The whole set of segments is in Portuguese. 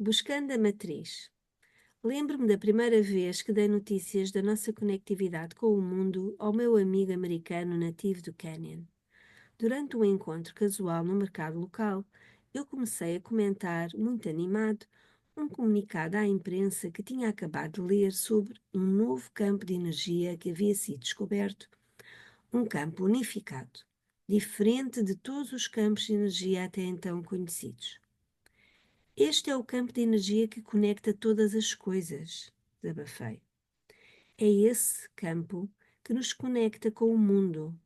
Buscando a matriz. Lembro-me da primeira vez que dei notícias da nossa conectividade com o mundo ao meu amigo americano nativo do Canyon. Durante um encontro casual no mercado local, eu comecei a comentar, muito animado, um comunicado à imprensa que tinha acabado de ler sobre um novo campo de energia que havia sido descoberto, um campo unificado, diferente de todos os campos de energia até então conhecidos. Este é o campo de energia que conecta todas as coisas, desabafei. É esse campo que nos conecta com o mundo.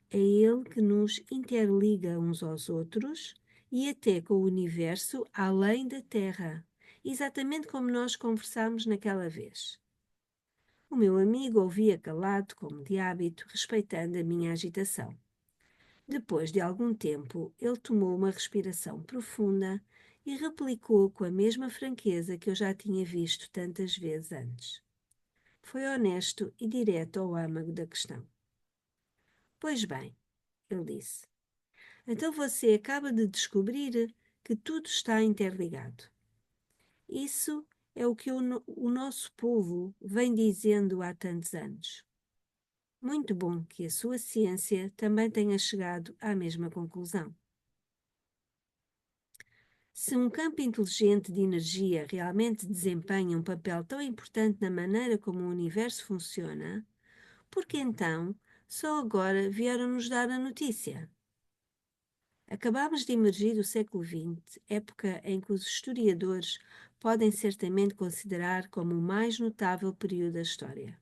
É ele que nos interliga uns aos outros e até com o universo além da Terra, exatamente como nós conversámos naquela vez. O meu amigo ouvia calado, como de hábito, respeitando a minha agitação. Depois de algum tempo, ele tomou uma respiração profunda e replicou com a mesma franqueza que eu já tinha visto tantas vezes antes. Foi honesto e direto ao âmago da questão. Pois bem, ele disse, então você acaba de descobrir que tudo está interligado. Isso é o que o nosso povo vem dizendo há tantos anos. Muito bom que a sua ciência também tenha chegado à mesma conclusão. Se um campo inteligente de energia realmente desempenha um papel tão importante na maneira como o universo funciona, por que então só agora vieram nos dar a notícia? Acabámos de emergir do século XX, época em que os historiadores podem certamente considerar como o mais notável período da história.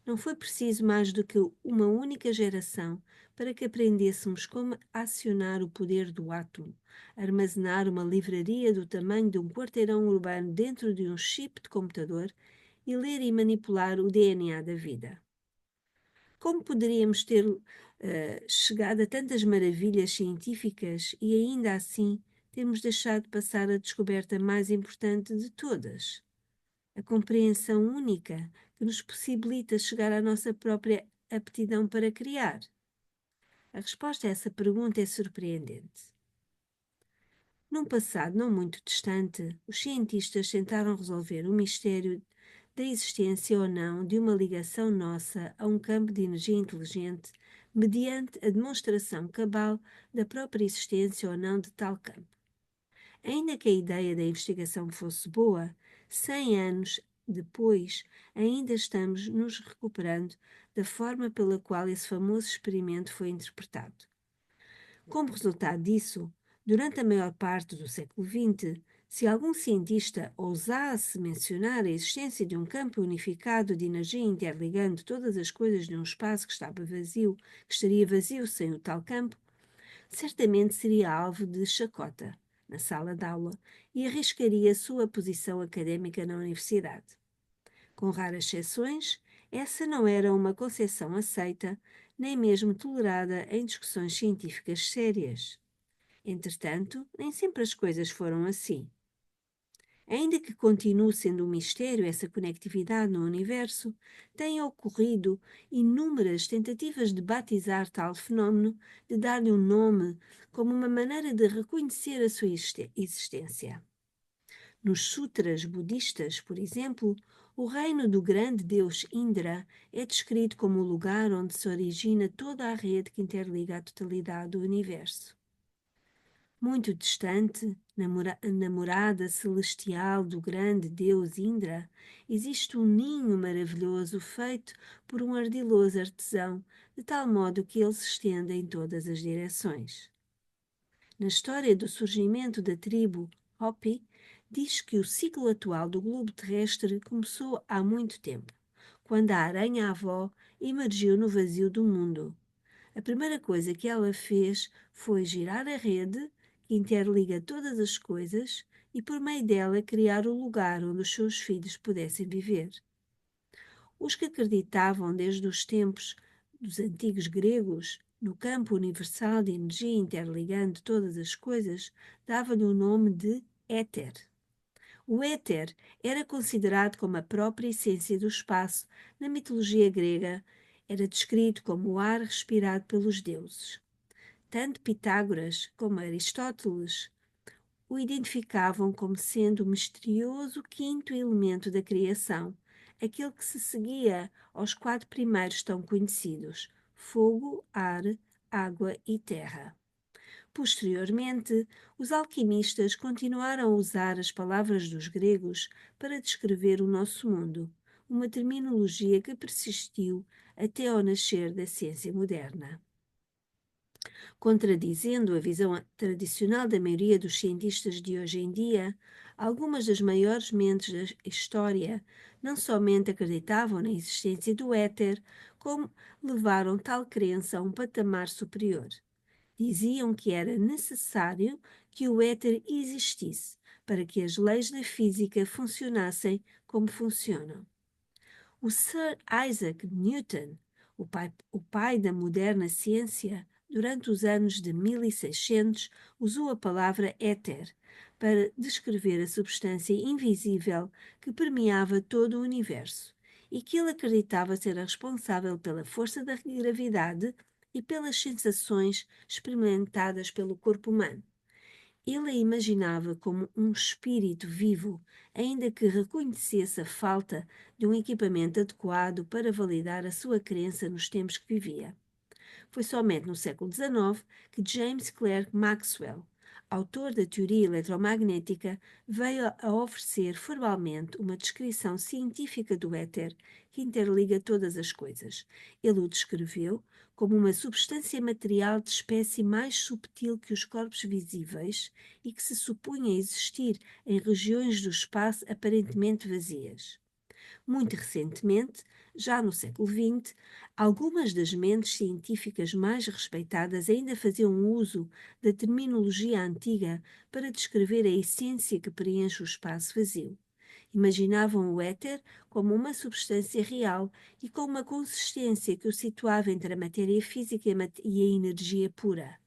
Não foi preciso mais do que uma única geração para que aprendêssemos como acionar o poder do átomo, armazenar uma livraria do tamanho de um quarteirão urbano dentro de um chip de computador e ler e manipular o DNA da vida. Como poderíamos ter chegado a tantas maravilhas científicas e ainda assim termos deixado passar a descoberta mais importante de todas? A compreensão única que nos possibilita chegar à nossa própria aptidão para criar? A resposta a essa pergunta é surpreendente. Num passado não muito distante, os cientistas tentaram resolver o mistério da existência ou não de uma ligação nossa a um campo de energia inteligente mediante a demonstração cabal da própria existência ou não de tal campo. Ainda que a ideia da investigação fosse boa, 100 anos depois ainda estamos nos recuperando da forma pela qual esse famoso experimento foi interpretado. Como resultado disso, durante a maior parte do século XX, se algum cientista ousasse mencionar a existência de um campo unificado de energia interligando todas as coisas num espaço que estava vazio, que estaria vazio sem o tal campo, certamente seria alvo de chacota na sala de aula e arriscaria sua posição académica na universidade. Com raras exceções, essa não era uma concepção aceita, nem mesmo tolerada em discussões científicas sérias. Entretanto, nem sempre as coisas foram assim. Ainda que continue sendo um mistério essa conectividade no universo, têm ocorrido inúmeras tentativas de batizar tal fenómeno, de dar-lhe um nome, como uma maneira de reconhecer a sua existência. Nos sutras budistas, por exemplo, o reino do grande deus Indra é descrito como o lugar onde se origina toda a rede que interliga a totalidade do universo. Muito distante, na morada celestial do grande deus Indra, existe um ninho maravilhoso feito por um ardiloso artesão, de tal modo que ele se estende em todas as direções. Na história do surgimento da tribo Hopi, diz que o ciclo atual do globo terrestre começou há muito tempo, quando a aranha-avó emergiu no vazio do mundo. A primeira coisa que ela fez foi girar a rede que interliga todas as coisas e, por meio dela, criar o lugar onde os seus filhos pudessem viver. Os que acreditavam desde os tempos dos antigos gregos no campo universal de energia interligando todas as coisas davam-lhe o nome de éter. O éter era considerado como a própria essência do espaço. Na mitologia grega, era descrito como o ar respirado pelos deuses. Tanto Pitágoras como Aristóteles o identificavam como sendo o misterioso quinto elemento da criação, aquele que se seguia aos quatro primeiros tão conhecidos: fogo, ar, água e terra. Posteriormente, os alquimistas continuaram a usar as palavras dos gregos para descrever o nosso mundo, uma terminologia que persistiu até ao nascer da ciência moderna. Contradizendo a visão tradicional da maioria dos cientistas de hoje em dia, algumas das maiores mentes da história não somente acreditavam na existência do éter, como levaram tal crença a um patamar superior. Diziam que era necessário que o éter existisse para que as leis da física funcionassem como funcionam. O Sir Isaac Newton, o pai da moderna ciência, durante os anos de 1600, usou a palavra éter para descrever a substância invisível que permeava todo o universo e que ele acreditava ser a responsável pela força da gravidade e pelas sensações experimentadas pelo corpo humano. Ele a imaginava como um espírito vivo, ainda que reconhecesse a falta de um equipamento adequado para validar a sua crença nos tempos que vivia. Foi somente no século XIX que James Clerk Maxwell, autor da teoria eletromagnética, veio a oferecer formalmente uma descrição científica do éter que interliga todas as coisas. Ele o descreveu como uma substância material de espécie mais subtil que os corpos visíveis e que se supunha existir em regiões do espaço aparentemente vazias. Muito recentemente, já no século XX, algumas das mentes científicas mais respeitadas ainda faziam uso da terminologia antiga para descrever a essência que preenche o espaço vazio. Imaginavam o éter como uma substância real e com uma consistência que o situava entre a matéria física e a energia pura.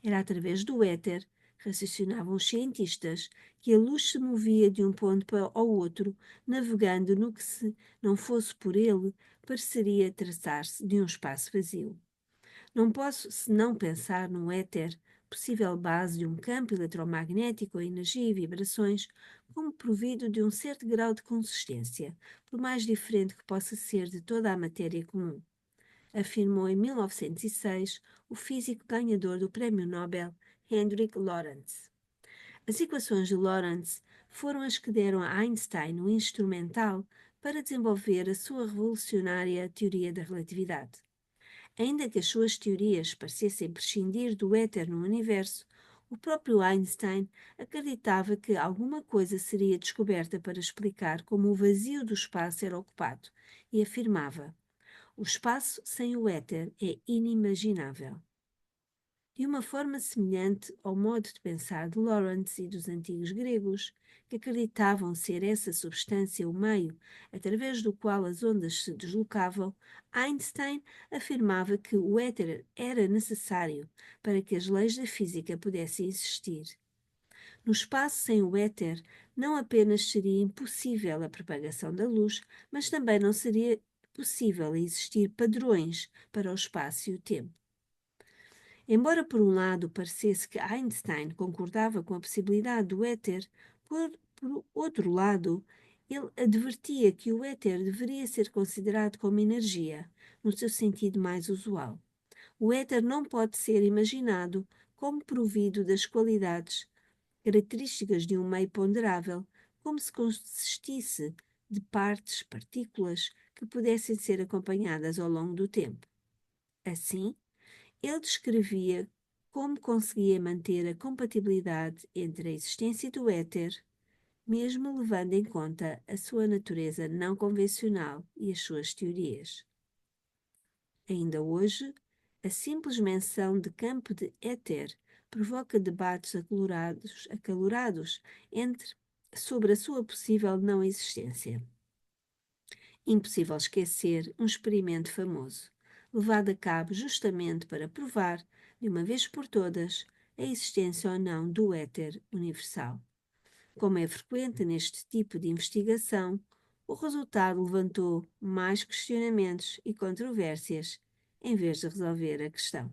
Era através do éter, raciocinavam os cientistas, que a luz se movia de um ponto ao outro, navegando no que, se não fosse por ele, pareceria traçar-se de um espaço vazio. Não posso senão pensar no éter, possível base de um campo eletromagnético, a energia e vibrações, como provido de um certo grau de consistência, por mais diferente que possa ser de toda a matéria comum, afirmou em 1906 o físico ganhador do Prémio Nobel Hendrik Lorentz. As equações de Lorentz foram as que deram a Einstein o instrumental para desenvolver a sua revolucionária teoria da relatividade. Ainda que as suas teorias parecessem prescindir do éter no universo, o próprio Einstein acreditava que alguma coisa seria descoberta para explicar como o vazio do espaço era ocupado e afirmava: o espaço sem o éter é inimaginável. De uma forma semelhante ao modo de pensar de Lorentz e dos antigos gregos, que acreditavam ser essa substância o meio através do qual as ondas se deslocavam, Einstein afirmava que o éter era necessário para que as leis da física pudessem existir. No espaço sem o éter, não apenas seria impossível a propagação da luz, mas também não seria possível existir padrões para o espaço e o tempo. Embora por um lado parecesse que Einstein concordava com a possibilidade do éter, por outro lado, ele advertia que o éter deveria ser considerado como energia, no seu sentido mais usual. O éter não pode ser imaginado como provido das qualidades características de um meio ponderável, como se consistisse de partículas que pudessem ser acompanhadas ao longo do tempo. Assim, ele descrevia como conseguia manter a compatibilidade entre a existência do éter, mesmo levando em conta a sua natureza não convencional e as suas teorias. Ainda hoje, a simples menção de campo de éter provoca debates acalorados sobre a sua possível não existência. Impossível esquecer um experimento famoso, levado a cabo justamente para provar, de uma vez por todas, a existência ou não do éter universal. Como é frequente neste tipo de investigação, o resultado levantou mais questionamentos e controvérsias, em vez de resolver a questão.